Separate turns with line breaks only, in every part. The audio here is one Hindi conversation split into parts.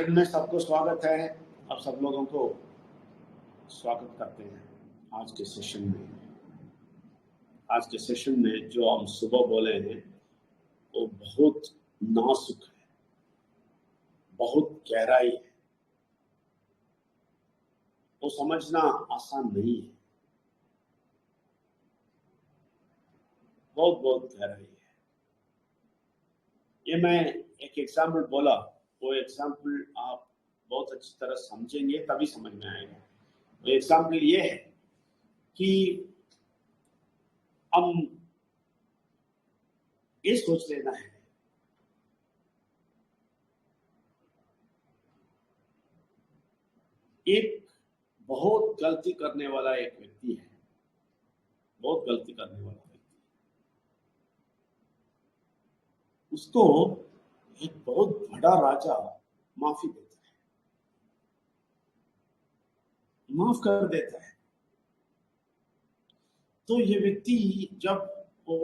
सेशन में सबको स्वागत है। आप सब लोगों को स्वागत करते हैं आज के सेशन में। आज के सेशन में जो हम सुबह बोले हैं वो बहुत नाजुक है, बहुत गहराई है, वो समझना आसान नहीं है, बहुत बहुत गहराई है। ये मैं एक एग्जाम्पल बोला, वो एग्जाम्पल आप बहुत अच्छी तरह समझेंगे तभी समझ में आएगा। वो एग्जाम्पल ये है कि हम ये सोच लेना है एक बहुत गलती करने वाला एक व्यक्ति है, बहुत गलती करने वाला व्यक्ति, उसको एक बहुत बड़ा राजा माफी देता है, माफ कर देता है। तो ये व्यक्ति जब वो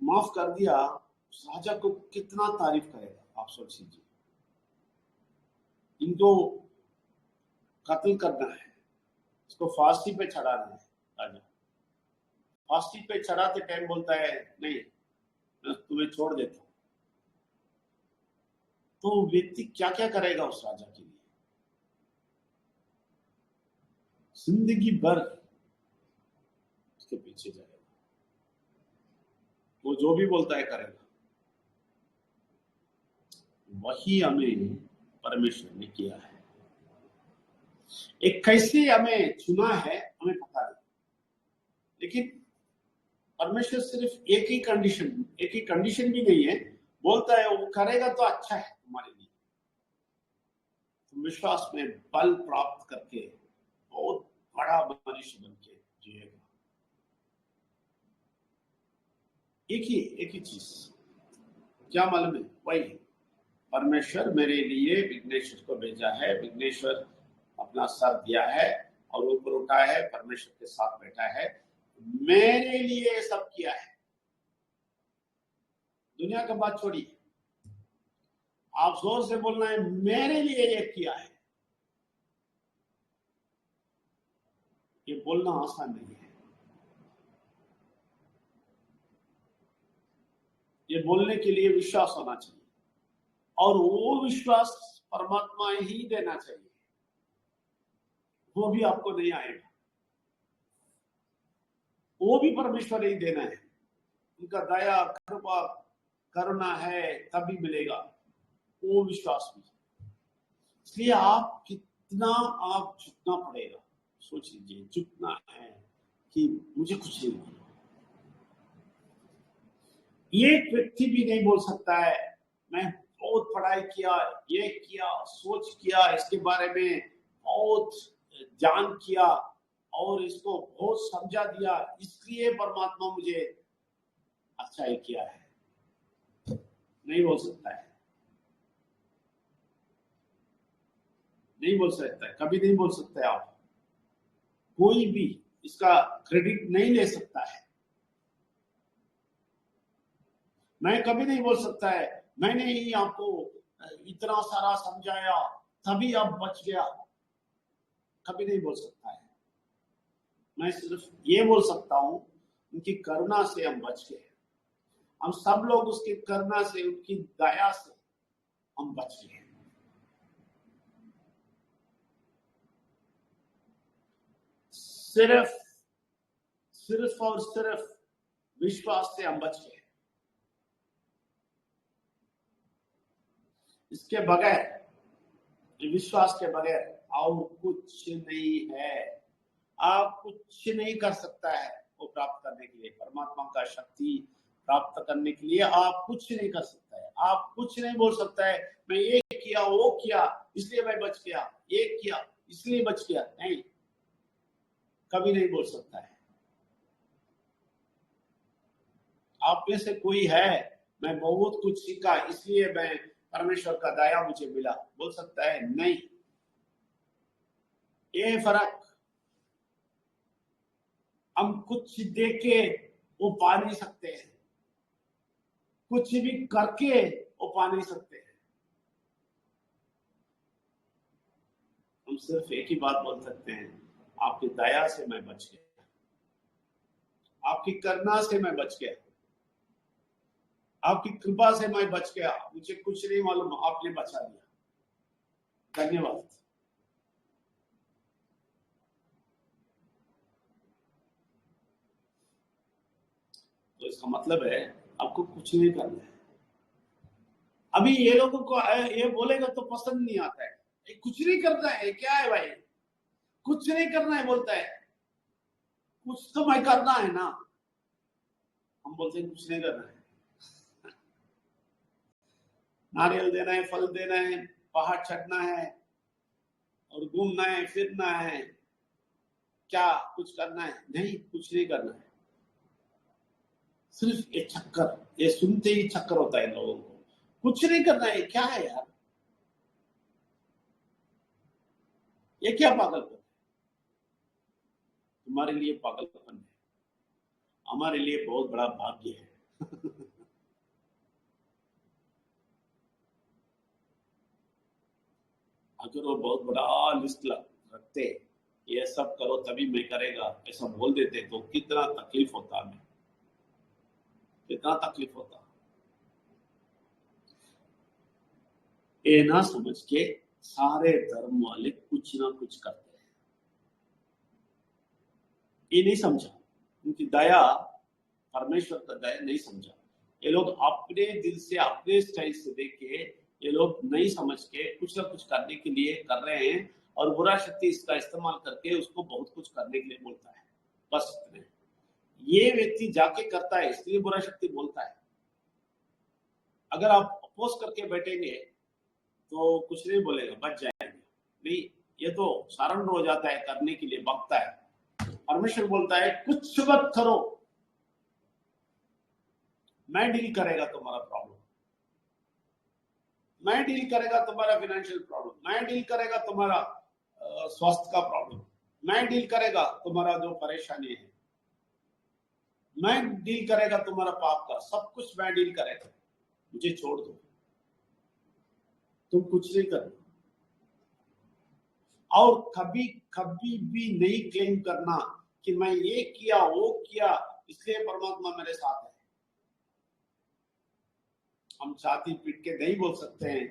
माफ कर दिया, उस राजा को कितना तारीफ करेगा, आप सोच लीजिए। इनको कत्ल करना है, इसको फांसी पे चढ़ाना है। राजा फांसी पे चढ़ाते टाइम बोलता है नहीं, मैं तुम्हें छोड़ देता हूं। तो व्यक्ति क्या क्या करेगा उस राजा के लिए, जिंदगी भर उसके पीछे जाएगा, वो जो भी बोलता है करेगा। वही हमें परमेश्वर ने किया है। एक कैसे हमें चुना है हमें पता नहीं, लेकिन परमेश्वर सिर्फ एक ही कंडीशन भी नहीं है, बोलता है वो करेगा तो अच्छा है तुम्हारे लिए। तुम विश्वास में बल प्राप्त करके बहुत बड़ा मनुष्य बन के जिएगा। एक ही चीज क्या मालूम है, वही परमेश्वर मेरे लिए विघ्नेश्वर को भेजा है, विघ्नेश्वर अपना सर दिया है और ऊपर उठा है, परमेश्वर के साथ बैठा है, मेरे लिए सब किया है। दुनिया का बात छोड़िए, आप जोर से बोलना है मेरे लिए ये किया है। ये बोलना आसान नहीं है, ये बोलने के लिए विश्वास होना चाहिए, और वो विश्वास परमात्मा ही देना चाहिए, वो भी आपको नहीं आएगा, वो भी परमेश्वर ही देना है। उनका दया कृपा करुणा है तभी मिलेगा वो विश्वास भी। इसलिए आप झुकना पड़ेगा। सोच लीजिए, झुकना है कि मुझे कुछ नहीं मालूम। एक व्यक्ति भी नहीं बोल सकता है मैं बहुत पढ़ाई किया, ये किया, सोच किया, इसके बारे में बहुत जान किया और इसको बहुत समझा दिया, इसलिए परमात्मा मुझे अच्छा ही किया है, नहीं बोल सकता है, नहीं बोल सकता है, कभी नहीं बोल सकता है। आप कोई भी इसका क्रेडिट नहीं ले सकता है। मैं कभी नहीं बोल सकता है मैंने ही आपको इतना सारा समझाया तभी आप बच गया, कभी नहीं बोल सकता है। मैं सिर्फ ये बोल सकता हूं उनकी करुणा से हम बच गए। हम सब लोग उसकी करुणा से, उनकी दया से हम बच गए। सिर्फ और सिर्फ विश्वास से हम बच गए। इसके बगैर, विश्वास के बगैर और कुछ नहीं है। आप कुछ नहीं कर सकता है वो प्राप्त करने के लिए, परमात्मा का शक्ति प्राप्त करने के लिए आप कुछ नहीं कर सकता है। आप कुछ नहीं बोल सकता है मैं ये किया वो किया इसलिए मैं बच गया, ये किया इसलिए बच गया, नहीं, कभी नहीं बोल सकता है। आप में से कोई है मैं बहुत कुछ सीखा इसलिए मैं परमेश्वर का दया मुझे मिला, बोल सकता है? नहीं। ये फर्क हम कुछ देख के वो पा नहीं सकते हैं, कुछ भी करके वो पा नहीं सकते हैं। सिर्फ एक ही बात बोल सकते हैं, आपकी दया से मैं बच गया, आपकी करुणा से मैं बच गया, आपकी कृपा से मैं बच गया, मुझे कुछ नहीं मालूम, आपने बचा दिया, धन्यवाद। तो इसका मतलब है आपको कुछ नहीं करना है। अभी ये लोगों को ये बोलेगा तो पसंद नहीं आता है, कुछ नहीं करना है, क्या है भाई, कुछ नहीं करना है बोलता है, कुछ तो मैं करना है ना। हम बोलते हैं कुछ नहीं करना है, नारियल देना है, फल देना है, पहाड़ चढ़ना है और घूमना है, फिरना है, क्या कुछ करना है? नहीं, कुछ नहीं करना है। सिर्फ ये चक्कर, ये सुनते ही चक्कर होता है लोगों को, कुछ नहीं करना है, क्या है यार, ये क्या पागलपन है? तुम्हारे लिए पागलपन है, हमारे लिए बहुत बड़ा भाग्य है। अगर वो बहुत बड़ा लिस्ट रखते, ये सब करो तभी मैं करेगा, ऐसा बोल देते तो कितना तकलीफ होता हमें, कितना तकलीफ होता। ये ना समझ के सारे धर्म वाले कुछ ना कुछ करते हैं, ये नहीं समझा, उनकी दया, परमेश्वर का दया नहीं समझा। ये लोग अपने दिल से, अपने स्टाइल से देख के, ये लोग नहीं समझ के कुछ ना कुछ करने के लिए कर रहे हैं, और बुरा शक्ति इसका इस्तेमाल करके उसको बहुत कुछ करने के लिए बोलता है, बस इतने। ये व्यक्ति जाके करता है इसलिए बुरा शक्ति बोलता है। अगर आप अपोज करके बैठेंगे तो कुछ नहीं बोलेगा, बच जाएंगे। नहीं, ये तो सारंड हो जाता है, करने के लिए बकता है। परमेश्वर बोलता है कुछ मत करो, मैं डील करेगा तुम्हारा प्रॉब्लम, मैं डील करेगा तुम्हारा फाइनेंशियल प्रॉब्लम, मैं डील करेगा तुम्हारा स्वास्थ्य का प्रॉब्लम, मैं डील करेगा तुम्हारा जो परेशानी है, मैं डील करेगा तुम्हारा पाप का, सब कुछ मैं डील करेगा, मुझे छोड़ दो, तुम कुछ नहीं करना। और कभी कभी भी नहीं क्लेम करना कि मैं ये किया वो किया इसलिए परमात्मा मेरे साथ है। हम छाती पीट के नहीं बोल सकते हैं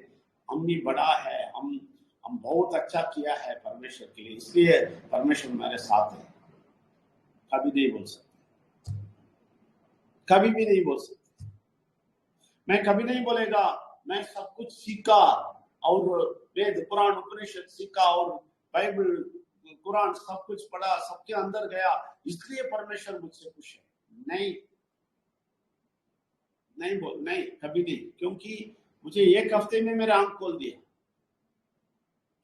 हमने बड़ा है, हम बहुत अच्छा किया है परमेश्वर के लिए इसलिए परमेश्वर मेरे साथ है, कभी नहीं बोल सकते, कभी भी नहीं बोल सकते। मैं कभी नहीं बोलेगा मैं सब कुछ सीखा और वेद पुराण उपनिषद सीखा और बाइबल कुरान सब कुछ पढ़ा, सबके अंदर गया इसलिए परमेश्वर मुझसे खुश है। नहीं, नहीं बोल, नहीं, कभी नहीं, क्योंकि मुझे एक हफ्ते में मेरा आंख खोल दिया।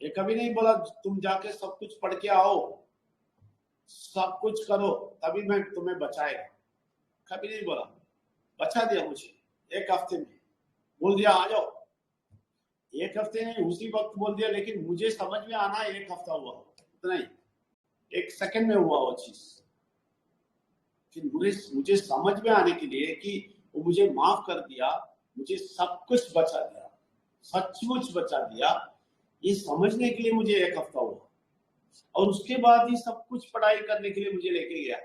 ये कभी नहीं बोला तुम जाके सब कुछ पढ़ के आओ, सब कुछ करो तभी मैं तुम्हें बचाएगा, कभी नहीं बोला। बचा दिया मुझे एक हफ्ते में, बोल दिया आ जाओ। एक हफ्ते नहीं, उसी वक्त बोल दिया, लेकिन मुझे समझ में आना एक हफ्ता हुआ, उतना ही, एक सेकंड में हुआ वो चीज। फिर मुझे समझ में आने के लिए कि वो मुझे माफ कर दिया, मुझे सब कुछ बचा दिया, सचमुच बचा दिया, ये समझने के लिए मुझे एक हफ्ता हुआ। और उसके बाद ही सब कुछ पढ़ाई करने के लिए मुझे लेके गया।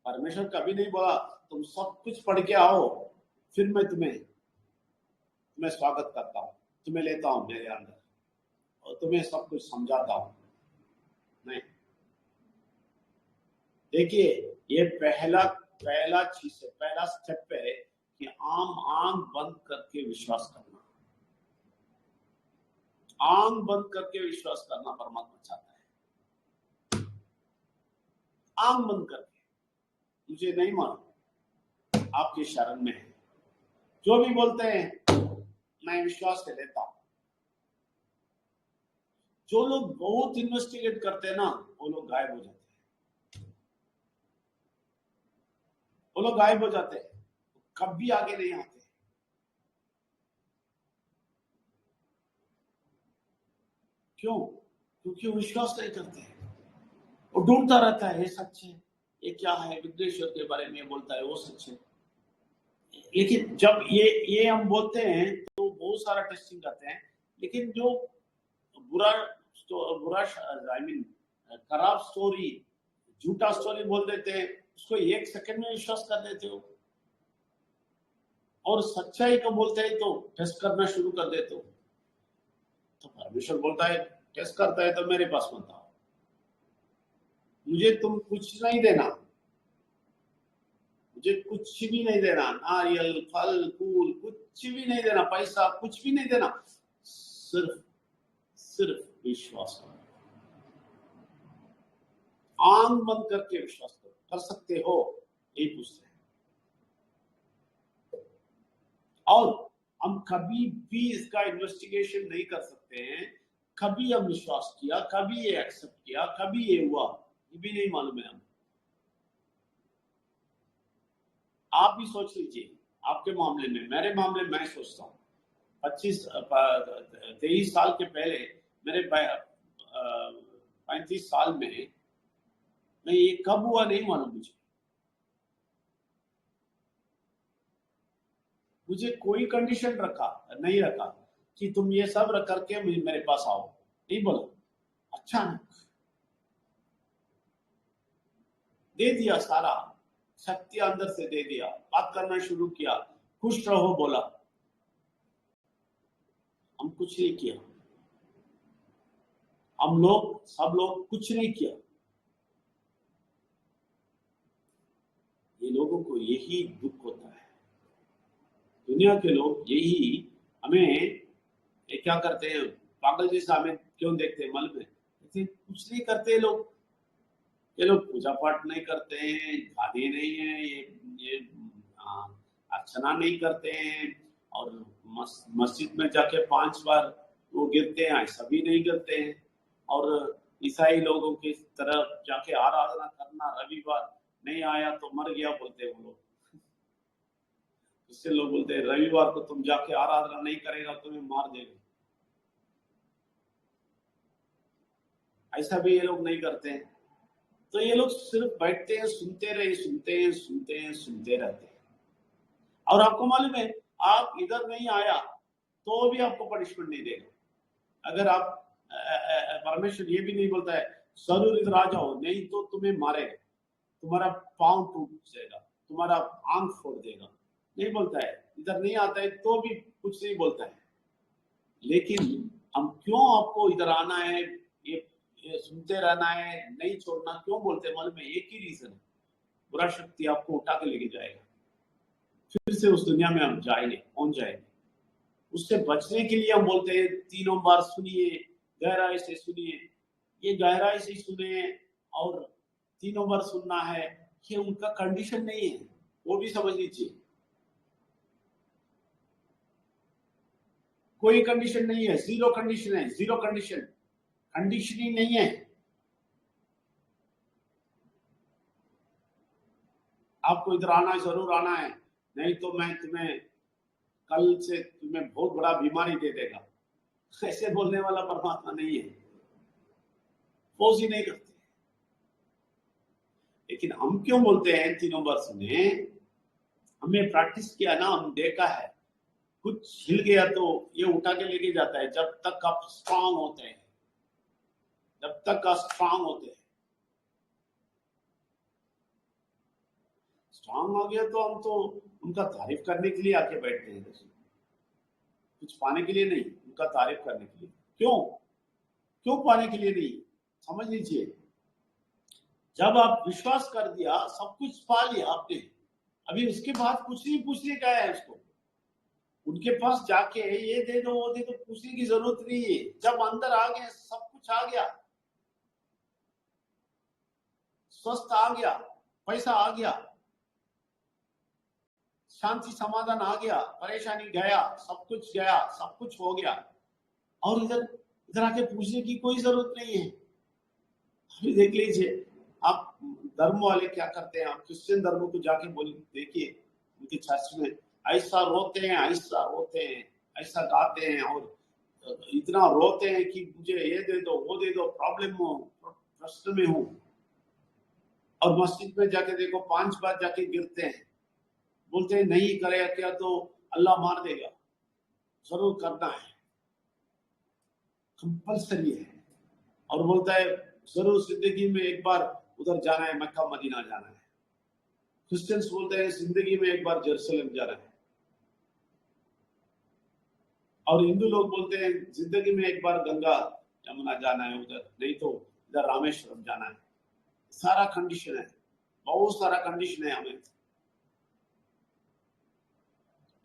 परमेश्वर कभी नहीं बोला तुम सब कुछ पढ़ के आओ फिर मैं तुम्हें स्वागत करता हूं, तुम्हें लेता हूं मेरे अंदर और तुम्हें सब कुछ समझाता हूं। नहीं, देखिए ये पहला चीज है, पहला स्टेप है कि आंख बंद करके विश्वास करना। आंख बंद करके विश्वास करना परमात्मा चाहता है। आंख बंद करके, मुझे नहीं मालूम, आपकी शरण में है, जो भी बोलते हैं मैं विश्वास से लेता हूं। जो लोग बहुत इन्वेस्टिगेट करते हैं ना वो लोग गायब हो जाते हैं, वो लोग गायब हो जाते हैं, कभी आगे नहीं आते। क्यों? क्योंकि वो विश्वास नहीं करते हैं, वो ढूंढता रहता है ये सच है, ये क्या है, विघ्नेश्वर के बारे में बोलता है वो सच है। लेकिन जब ये हम बोलते हैं तो बहुत सारा टेस्टिंग करते हैं, लेकिन जो बुरा बुरा आई मीन खराब स्टोरी, झूठा स्टोरी बोल देते हैं, उसको 1 सेकंड में विश्वास कर देते हो, और सच्चाई को बोलते हैं तो टेस्ट करना शुरू कर देते हो। तो परमेश्वर बोलता है टेस्ट करता है तो मेरे पास मत आओ, मुझे तुम कुछ नहीं देना, मुझे कुछ भी नहीं देना, नारियल फल फूल कुछ भी नहीं देना, पैसा कुछ भी नहीं देना, सिर्फ विश्वास करो, आंख बंद करके विश्वास करो। कर सकते हो? यही पूछते हैं। और हम कभी भी इसका इन्वेस्टिगेशन नहीं कर सकते हैं, कभी हम विश्वास किया, कभी ये एक्सेप्ट किया, कभी ये हुआ, ये भी नहीं मालूम है हमें। आप भी सोच लीजिए, आपके मामले में, मेरे मामले में मैं सोचता हूँ 23 साल के पहले, मेरे 35 साल में मैं ये कब हुआ नहीं मालूम मुझे कोई कंडीशन नहीं रखा कि तुम ये सब रख करके मेरे पास आओ, नहीं बोला, अचानक दे दिया, सारा शक्ति अंदर से दे दिया, बात करना शुरू किया, खुश रहो बोला, हम कुछ नहीं किया, सब लोग कुछ नहीं किया। ये लोगों को यही दुख होता है, दुनिया के लोग यही हमें क्या करते हैं, पागल जैसा हमें क्यों देखते हैं, मालूम है? कुछ नहीं करते लोग, ये लोग पूजा पाठ नहीं करते हैं, गादी नहीं है, ये अर्चना नहीं करते हैं, और मस्जिद में जाके 5 बार वो गिरते हैं, ऐसा भी नहीं करते हैं, और ईसाई लोगों की तरफ जाके आराधना करना, रविवार नहीं आया तो मर गया बोलते हैं वो लोग। इससे लोग बोलते हैं रविवार को तुम जाके आराधना नहीं करेगा तुम्हें मार देगा, ऐसा भी ये लोग नहीं करते हैं। तो ये लोग सिर्फ बैठते हैं, सुनते रहते हैं। और आपको मालूम है, आप इधर नहीं आया तो भी आपको पनिशमेंट नहीं देगा। अगर आप परमेश्वर ये भी नहीं बोलता है जरूर इधर आ जाओ, नहीं तो तुम्हें मारेगा, तुम्हारा पांव टूट जाएगा, तुम्हारा आंख फोड़ देगा, नहीं बोलता है। इधर नहीं आता है तो भी कुछ नहीं बोलता है। लेकिन हम क्यों आपको इधर आना है, ये सुनते रहना है, नहीं छोड़ना क्यों बोलते हैं मालूम है? एक ही रीजन है, बुरा शक्ति आपको उठा के लेके जाएगा, फिर से उस दुनिया में हम पहुंच जाएंगे। उससे बचने के लिए हम बोलते हैं 3 बार सुनिए, गहराई से सुनिए, ये गहराई से सुने और 3 बार सुनना है, ये उनका कंडीशन नहीं है, वो भी समझ लीजिए। कोई कंडीशन नहीं है, जीरो कंडीशन है, जीरो कंडीशनिंग नहीं है। आपको इधर आना है, जरूर आना है, नहीं तो मैं कल से तुम्हें बहुत बड़ा बीमारी दे देगा, ऐसे बोलने वाला परमात्मा नहीं है, फोर्स ही नहीं करते। लेकिन हम क्यों बोलते हैं 3 बार सुने? हमने प्रैक्टिस किया ना, हम देखा है, कुछ हिल गया तो ये उठा के लेके जाता है। जब तक आप स्ट्रांग होते हैं, स्ट्रांग हो गया तो हम तो उनका तारीफ करने के लिए आके बैठते हैं, कुछ पाने के लिए नहीं, उनका तारीफ करने के लिए। क्यों पाने के लिए नहीं? समझ लीजिए, जब आप विश्वास कर दिया, सब कुछ पा लिया आपने, अभी उसके बाद कुछ नहीं पूछने का है उसको। उनके पास जाके ये दे दो, वो दे दो, पूछने की जरूरत नहीं है। जब अंदर आ गए, सब कुछ आ गया, स्वस्थ आ गया, पैसा आ गया, शांति समाधान आ गया, परेशानी गया, सब कुछ हो गया, और इधर आके पूछने की कोई जरूरत नहीं है। अभी देख लीजिए, आप धर्म वाले क्या करते हैं, आप क्रिश्चियन धर्म को जाके देखिए, उनके चर्च में ऐसा रोते हैं, ऐसा गाते हैं, और इतना रोते हैं कि मुझे ये दे दो, वो दे दो, प्रश्न में हूं। और मस्जिद में जाके देखो, 5 बार जाके गिरते हैं, बोलते हैं नहीं करेगा क्या तो अल्लाह मार देगा, जरूर करना है। कंपल्सरी है। और बोलता है जरूर जिंदगी में एक बार उधर जाना है, मक्का मदीना जाना है। क्रिश्चियंस बोलते हैं जिंदगी में एक बार जेरूसलम जाना है। और हिंदू लोग बोलते हैं जिंदगी में एक बार गंगा यमुना जाना है उधर, नहीं तो इधर रामेश्वरम जाना है। सारा कंडीशन है, बहुत सारा कंडीशन है हमें।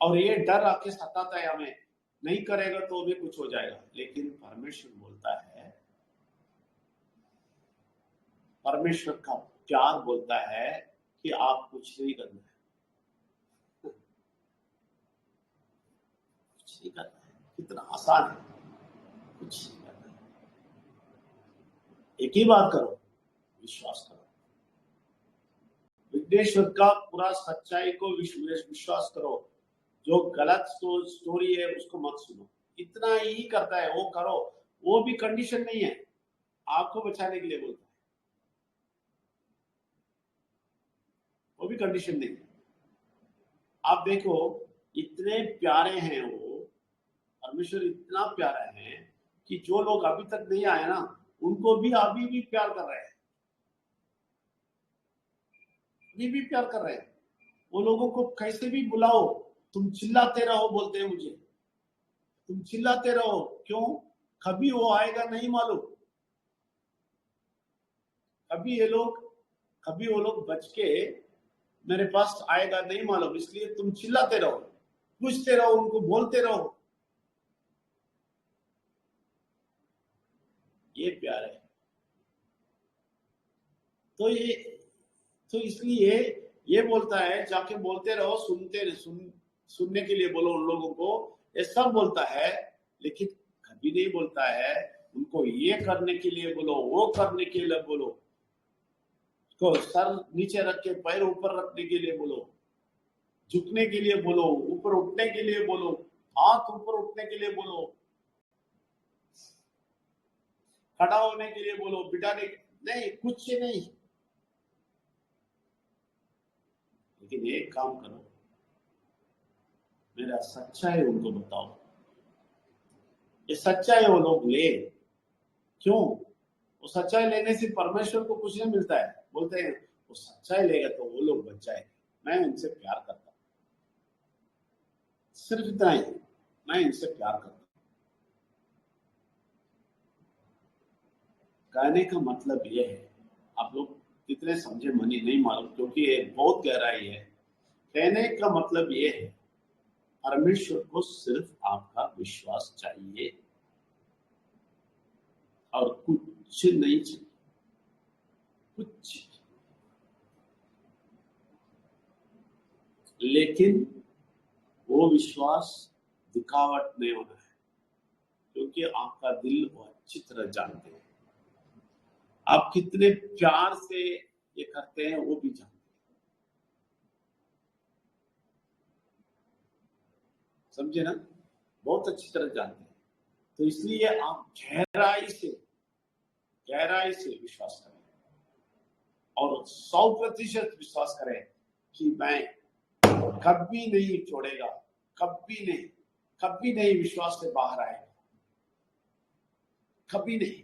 और ये डर आके सताता है हमें, नहीं करेगा तो भी कुछ हो जाएगा। लेकिन परमेश्वर बोलता है, परमेश्वर का प्यार बोलता है कि आप कुछ नहीं करना है, कुछ नहीं करना है। कितना आसान है, कुछ नहीं करना है। एक ही बात करो, विश्वास करो। विघ्नेश्वर का पूरा सच्चाई को विश्वास करो। जो गलत स्टोरी है उसको मत सुनो। इतना ही करता है, वो करो। वो भी कंडीशन नहीं है, आपको बचाने के लिए बोलता है, वो भी कंडीशन नहीं है। आप देखो इतने प्यारे हैं वो, परमेश्वर इतना प्यारा है कि जो लोग अभी तक नहीं आए ना, उनको भी अभी भी प्यार कर रहे हैं, अभी भी प्यार कर रहे हैं। वो लोगों को कैसे भी बुलाओ, तुम चिल्लाते रहो, बोलते हैं मुझे तुम चिल्लाते रहो। क्यों? कभी वो आएगा नहीं मालूम, कभी वो लोग बच के मेरे पास आएगा नहीं मालूम। इसलिए तुम चिल्लाते रहो, पूछते रहो, उनको बोलते रहो। ये प्यार है। तो इसलिए ये बोलता है जाके बोलते रहो, सुनने के लिए बोलो उन लोगों को, ये सब बोलता है। लेकिन कभी नहीं बोलता है उनको ये करने के लिए बोलो, वो करने के लिए बोलो, उसको सर नीचे रख के पैर ऊपर रखने के लिए बोलो, झुकने के लिए बोलो, ऊपर उठने के लिए बोलो, हाथ ऊपर उठने के लिए बोलो, खड़ा होने के लिए बोलो, बिठाने नहीं, कुछ नहीं। लेकिन एक काम करो, मेरा सच्चाई उनको बताओ। ये सच्चाई वो लोग ले। क्यों? वो सच्चाई लेने से परमेश्वर को कुछ नहीं मिलता है। बोलते हैं वो सच्चाई लेगा तो वो लोग बच जाएंगे। मैं उनसे प्यार करता हूं, सिर्फ इतना ही, मैं इनसे प्यार करता हूं। कहने का मतलब ये है, आप लोग कितने समझे मनी नहीं मालूम, क्योंकि ये बहुत गहराई है। कहने का मतलब ये है, परमेश्वर को सिर्फ आपका विश्वास चाहिए और कुछ नहीं चाहिए, कुछ। लेकिन वो विश्वास दिखावट नहीं होना है, क्योंकि आपका दिल वो अच्छी तरह जानते हैं। आप कितने प्यार से ये करते हैं वो भी जानते हैं। समझे ना? बहुत अच्छी तरह जानते हैं। तो इसलिए आप गहराई से विश्वास करें और 100% विश्वास करें कि मैं कभी नहीं छोड़ेगा, कभी नहीं विश्वास से बाहर आएगा, कभी नहीं।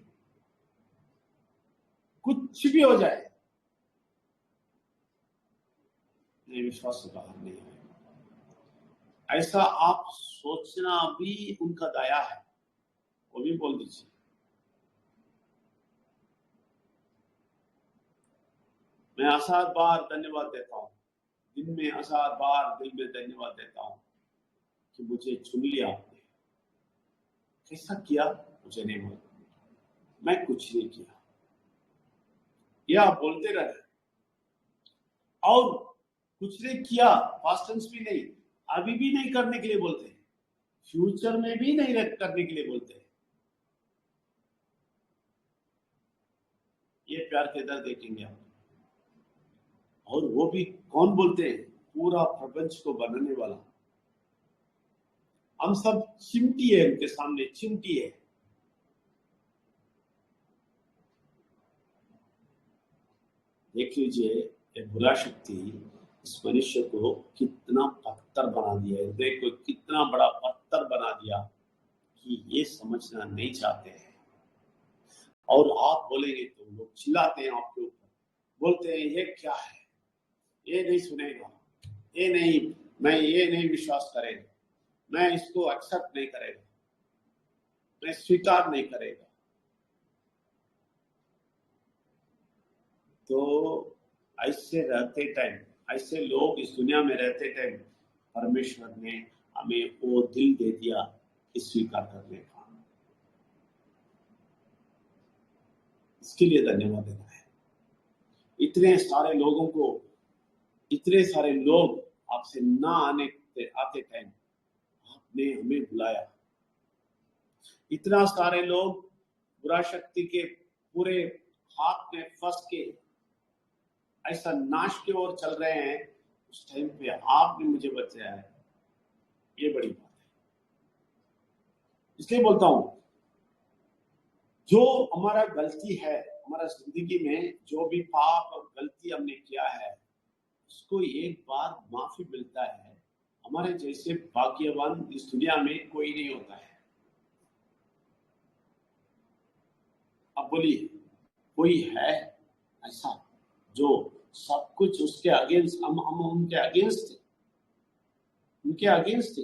कुछ भी हो जाए, नहीं, विश्वास से बाहर नहीं आएगा। ऐसा आप सोचना भी उनका दया है, वो भी बोल दीजिए। मैं आसार बार धन्यवाद देता हूँ, दिन में आसार बार दिल में धन्यवाद देता हूँ कि मुझे चुन लिया आपने। कैसा किया मुझे नहीं मालूम, मैं कुछ नहीं किया। यह आप बोलते रहे और कुछ नहीं किया, पास्ट टेंस भी नहीं, अभी भी नहीं करने के लिए बोलते हैं, फ्यूचर में भी नहीं करने के लिए बोलते हैं। ये प्यार के दर देखेंगे आप। और वो भी कौन बोलते हैं? पूरा प्रपंच को बनाने वाला। हम सब चिमटी है उनके सामने, चिमटी है। देख लीजिए ये बुरा शक्ति इस मनुष्य को कितना पत्थर बना दिया है, हृदय को कितना बड़ा पत्थर बना दिया कि ये समझना नहीं चाहते हैं। और आप बोलेंगे तो लोग चिल्लाते हैं आपके ऊपर, बोलते हैं ये क्या है, ये नहीं सुनेगा, ये नहीं, मैं ये नहीं विश्वास करेगा, मैं इसको एक्सेप्ट नहीं करेगा, मैं स्वीकार नहीं करेगा। तो ऐसे रहते टाइम, ऐसे लोग इस दुनिया में रहते टाइम परमेश्वर ने हमें वो दिल दे दिया कि स्वीकार करने का। इसके लिए धन्यवाद देना है। इतने सारे लोगों को, इतने सारे लोग आपसे ना आते टाइम आपने हमें बुलाया। इतना सारे लोग बुरा शक्ति के पूरे हाथ में फंस के ऐसा नाश की ओर चल रहे हैं, उस टाइम पे आपने मुझे बचाया है, ये बड़ी बात है। इसलिए बोलता हूं, जो हमारा गलती है, हमारा जिंदगी में जो भी पाप और गलती हमने किया है, उसको एक बार माफी मिलता है। हमारे जैसे भाग्यवान इस दुनिया में कोई नहीं होता है। अब बोलिए, कोई है ऐसा जो सब कुछ उसके अगेंस्ट, हम उनके अगेंस्ट थे, उनके अगेंस्ट थे।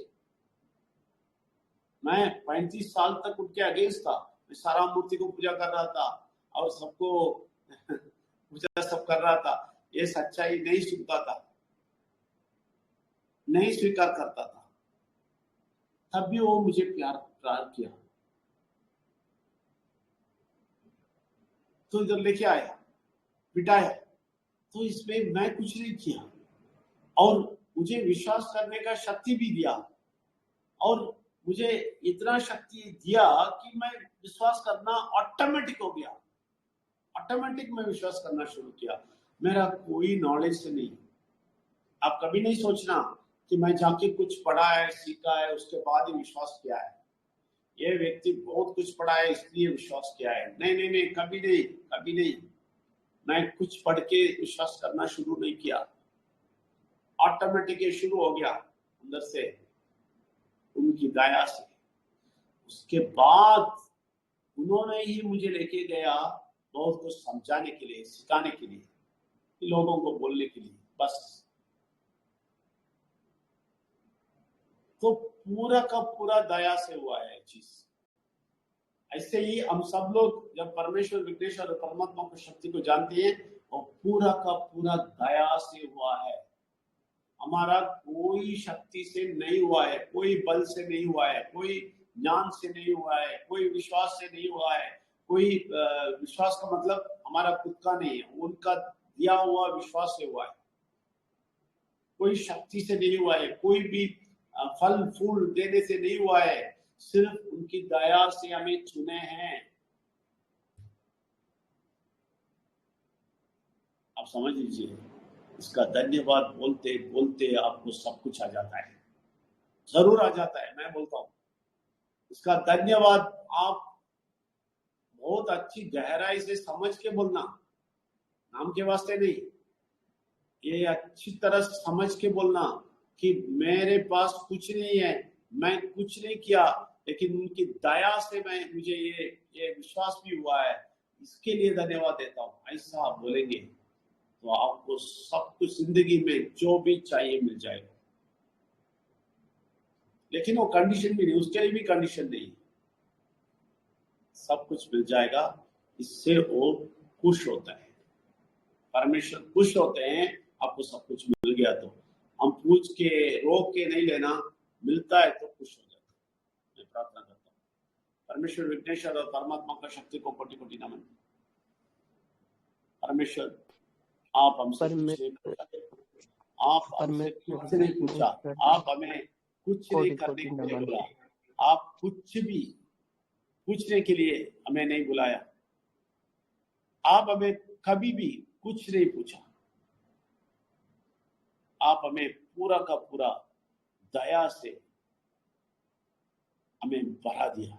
मैं 35 साल तक उनके अगेंस्ट था। मैं सारा मूर्ति को पूजा कर रहा था और सबको पूजा सब कर रहा था। ये सच्चाई नहीं सुनता था, नहीं स्वीकार करता था। तब भी वो मुझे प्यार किया, तो इधर लेके आया, पिटाया। तो इसमें मैं कुछ नहीं किया और मुझे विश्वास करने का शक्ति भी दिया और मुझे इतना शक्ति दिया कि मैं विश्वास करना ऑटोमेटिक हो गया। ऑटोमेटिक मैं विश्वास करना शुरू किया, मेरा कोई नॉलेज से नहीं। आप कभी नहीं सोचना कि मैं जाके कुछ पढ़ा है, सीखा है, उसके बाद ही विश्वास किया है। ये व्यक्ति बहुत कुछ पढ़ा है इसलिए विश्वास किया है। नहीं नहीं नहीं, कभी नहीं, कभी नहीं। मैं कुछ पढ़ के विश्वास करना शुरू नहीं किया, ऑटोमेटिक ये शुरू हो गया अंदर से, उनकी दया से। उसके बाद उन्होंने ही मुझे लेके गया बहुत कुछ समझाने के लिए, सिखाने के लिए, लोगों को बोलने के लिए, बस। तो पूरा का पूरा दया से हुआ है चीज। ऐसे ही हम सब लोग जब परमेश्वर, विघ्नेश्वर और परमात्मा की शक्ति को जानते हैं, और पूरा का पूरा दया से हुआ है। हमारा कोई शक्ति से नहीं हुआ है, कोई बल से नहीं हुआ है, कोई ज्ञान से नहीं हुआ है, कोई विश्वास से नहीं हुआ है। कोई विश्वास का मतलब हमारा खुद का नहीं है, उनका दिया हुआ विश्वास से हुआ है। कोई शक्ति से नहीं हुआ है, कोई भी फल फूल देने से नहीं हुआ है, सिर्फ उनकी दया से हमें चुने हैं। आप समझ लीजिए, इसका धन्यवाद बोलते बोलते आपको सब कुछ आ जाता है, जरूर आ जाता है। मैं बोलता हूं, इसका धन्यवाद आप बहुत अच्छी गहराई से समझ के बोलना, नाम के वास्ते नहीं। ये अच्छी तरह समझ के बोलना कि मेरे पास कुछ नहीं है, मैं कुछ नहीं किया, लेकिन उनकी दया से मुझे ये विश्वास भी हुआ है, इसके लिए धन्यवाद देता हूं। ऐसा आप बोलेंगे तो आपको सब कुछ जिंदगी में जो भी चाहिए मिल जाएगा। लेकिन वो कंडीशन भी नहीं, उसके लिए भी कंडीशन नहीं, सब कुछ मिल जाएगा। इससे वो खुश होता है, परमेश्वर खुश होते हैं। आपको सब कुछ मिल गया तो हम पूछ के रोक के नहीं लेना, मिलता है तो खुश हो जाते हैं। मैं प्रार्थना करता हूँ, परमेश्वर, विघ्नेश्वर और परमात्मा का शक्ति को कोटि कोटि नमन। परमेश्वर, आप हमसे कुछ नहीं पूछा, आप हमसे कुछ नहीं पूछा, आप हमें कुछ नहीं करने के लिए बोला, आप कुछ भी पूछने के लिए हमें नहीं बुलाया, आप हमें कभी भी कुछ नहीं पूछा। आप हमें पूरा का पूरा दया से हमें बढ़ा दिया।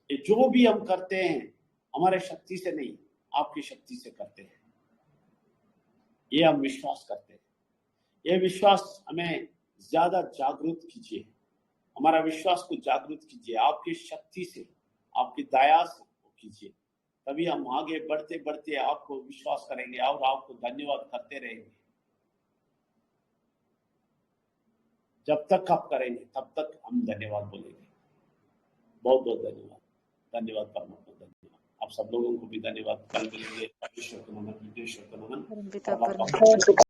ये जो भी हम करते हैं हमारे शक्ति से नहीं, आपकी शक्ति से करते हैं। ये हम विश्वास करते हैं। ये विश्वास हमें ज्यादा जागरूक कीजिए, हमारा विश्वास को जागरूक कीजिए आपकी शक्ति से, आपकी दया से कीजिए, तभी हम आगे बढ़ते बढ़ते आपको विश्वास करेंगे और आपको धन्यवाद करते रहेंगे। जब तक आप करेंगे तब तक हम धन्यवाद बोलेंगे। बहुत बहुत धन्यवाद। धन्यवाद परमात्मा, धन्यवाद। आप सब लोगों को भी धन्यवाद। कल मिलेंगे। ईश्वर को नमन, ईश्वर को नमन।
परमपिता परमेश्वर